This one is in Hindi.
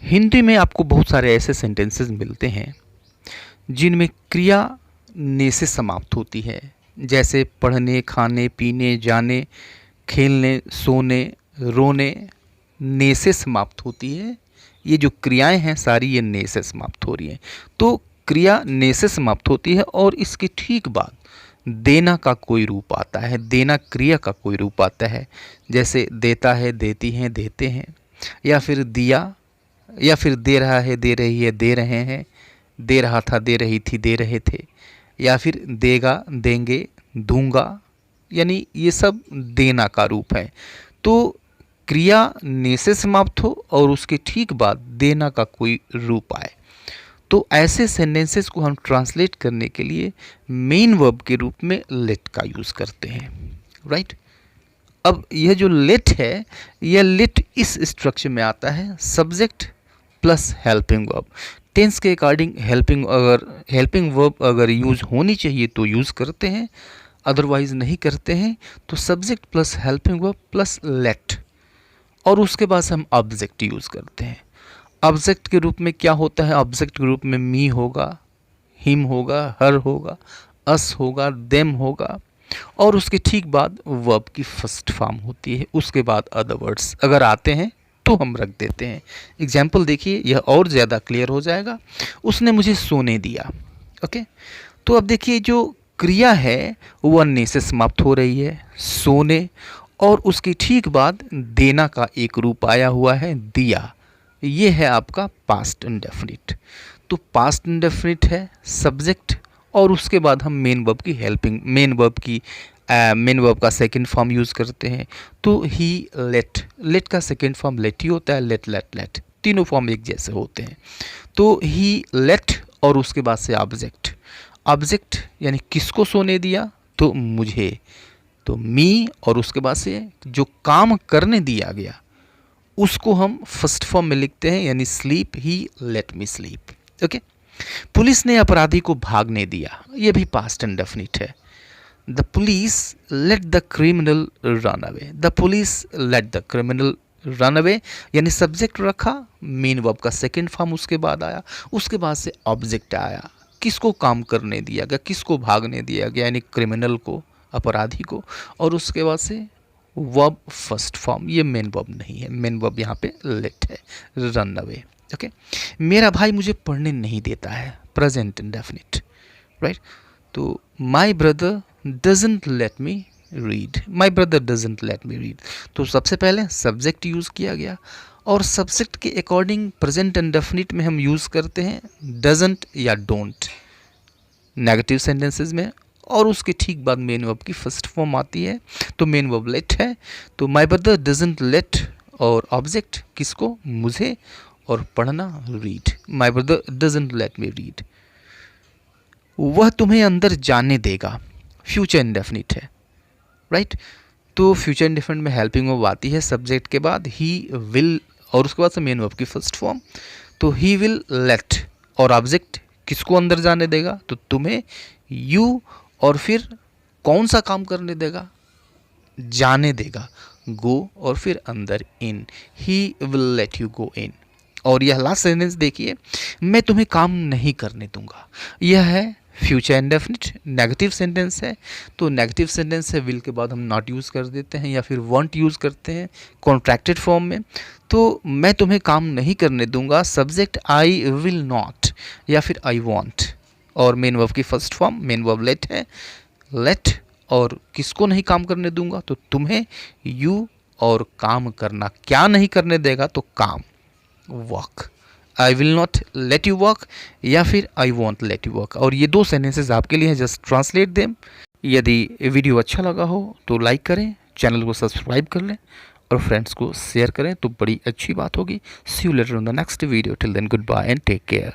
हिंदी में आपको बहुत सारे ऐसे सेंटेंसेस मिलते हैं जिनमें क्रिया ने से समाप्त होती है, जैसे पढ़ने, खाने, पीने, जाने, खेलने, सोने, रोने, ने से समाप्त होती है। ये जो क्रियाएं हैं सारी ये ने से समाप्त हो रही हैं। तो क्रिया ने से समाप्त होती है और इसके ठीक बाद देना का कोई रूप आता है, देना क्रिया का कोई रूप आता है, जैसे देता है, देती हैं, देते हैं, या फिर दिया, या फिर दे रहा है, दे रही है, दे रहे हैं, दे रहा था, दे रही थी, दे रहे थे, या फिर देगा, देंगे, दूंगा, यानी ये सब देना का रूप है। तो क्रिया ने से समाप्त हो और उसके ठीक बाद देना का कोई रूप आए, तो ऐसे सेंटेंसेस को हम ट्रांसलेट करने के लिए मेन वर्ब के रूप में लेट का यूज़ करते हैं, राइट। अब यह जो लेट है, यह लेट इस स्ट्रक्चर में आता है, subject plus helping verb. Tense के अकॉर्डिंग हेल्पिंग वर्ब अगर यूज़ होनी चाहिए तो यूज़ करते हैं, अदरवाइज नहीं करते हैं। तो subject plus helping verb plus let, और उसके बाद हम ऑब्जेक्ट यूज़ करते हैं। ऑब्जेक्ट के रूप में क्या होता है? ऑब्जेक्ट के रूप में मी होगा, हिम होगा, हर होगा, अस होगा, देम होगा, और उसके ठीक बाद वर्ब की फर्स्ट फॉर्म होती है। उसके बाद अदर वर्ड्स अगर आते हैं तो हम रख देते हैं। एग्जाम्पल देखिए, यह और ज़्यादा क्लियर हो जाएगा। उसने मुझे सोने दिया। ओके, तो अब देखिए जो क्रिया है वह ने से समाप्त हो रही है, सोने, और उसके ठीक बाद देना का एक रूप आया हुआ है, दिया। ये है आपका पास्ट इंडेफिनिट। तो पास्ट इंडेफिनिट है, सब्जेक्ट, और उसके बाद हम मेन वर्ब की हेल्पिंग, मेन वर्ब का सेकंड फॉर्म यूज़ करते हैं। तो ही लेट, लेट का सेकंड फॉर्म लेट ही होता है, लेट लेट लेट, तीनों फॉर्म एक जैसे होते हैं। तो ही लेट, और उसके बाद से ऑब्जेक्ट, ऑब्जेक्ट यानी किसको सोने दिया? तो मुझे, तो मी, और उसके बाद से जो काम करने दिया गया उसको हम फर्स्ट फॉर्म में लिखते हैं, यानी sleep, he let me sleep. Okay, police ने अपराधी को भागने दिया, ये भी पास्ट इंडेफिनिट है। The police let the criminal run away, the police let the criminal run away, यानी सब्जेक्ट रखा, मेन वर्ब का सेकंड फॉर्म उसके बाद आया, उसके बाद से ऑब्जेक्ट आया, किसको काम करने दिया गया, किसको भागने दिया गया, यानी क्रिमिनल को, अपराधी को, और उसके बाद से वर्ब फर्स्ट फॉर्म। ये मेन वर्ब नहीं है, मेन वर्ब यहाँ पे लेट है, रन अवे। ओके, मेरा भाई मुझे पढ़ने नहीं देता है, प्रेजेंट इंडेफिनिट, राइट। तो my brother doesn't let me read, my brother doesn't let me read. तो सबसे पहले सब्जेक्ट यूज़ किया गया, और सब्जेक्ट के अकॉर्डिंग प्रेजेंट इंडेफिनिट में हम यूज़ करते हैं डजंट या डोंट नेगेटिव सेंटेंसेस में, और उसके ठीक बाद मेन वर्ब की फर्स्ट फॉर्म आती है। तो मेन वर्ब लेट है, तो माई ब्रदर डजंट लेट, और ऑब्जेक्ट किसको? मुझे, और पढ़ना read, my brother doesn't let me read. वह तुम्हें अंदर जाने देगा, फ्यूचर इंडेफिनिट है, राइट। तो फ्यूचर इंडेफिनिट में हेल्पिंग वर्ब आती है सब्जेक्ट के बाद, ही विल, और उसके बाद से मेन वर्ब की फर्स्ट फॉर्म। तो ही विल लेट, और ऑब्जेक्ट किसको अंदर जाने देगा? तो तुम्हें, यू, और फिर कौन सा काम करने देगा? जाने देगा, गो, और फिर अंदर, in, he will let you go in. और यह लास्ट सेंटेंस देखिए, मैं तुम्हें काम नहीं करने दूंगा, यह है फ्यूचर इंडेफिनिट, नेगेटिव सेंटेंस है। तो नेगेटिव सेंटेंस है, विल के बाद हम नॉट यूज़ कर देते हैं, या फिर वॉन्ट यूज़ करते हैं कॉन्ट्रैक्टेड फॉर्म में। तो मैं तुम्हें काम नहीं करने दूंगा, सब्जेक्ट आई विल नॉट, या फिर आई वॉन्ट, और मेन वर्ब की first form, main verb let है, लेट, और किसको नहीं काम करने दूंगा? तो तुम्हें, यू, और काम करना, क्या नहीं करने देगा? तो काम, work, I will not let you work, या फिर I won't let you work. और ये दो सेंटेंसेस आपके लिए हैं, जस्ट ट्रांसलेट देम। यदि वीडियो अच्छा लगा हो तो लाइक करें, चैनल को सब्सक्राइब कर लें, और फ्रेंड्स को शेयर करें तो बड़ी अच्छी बात होगी। See you later on the next video, till then goodbye and take care.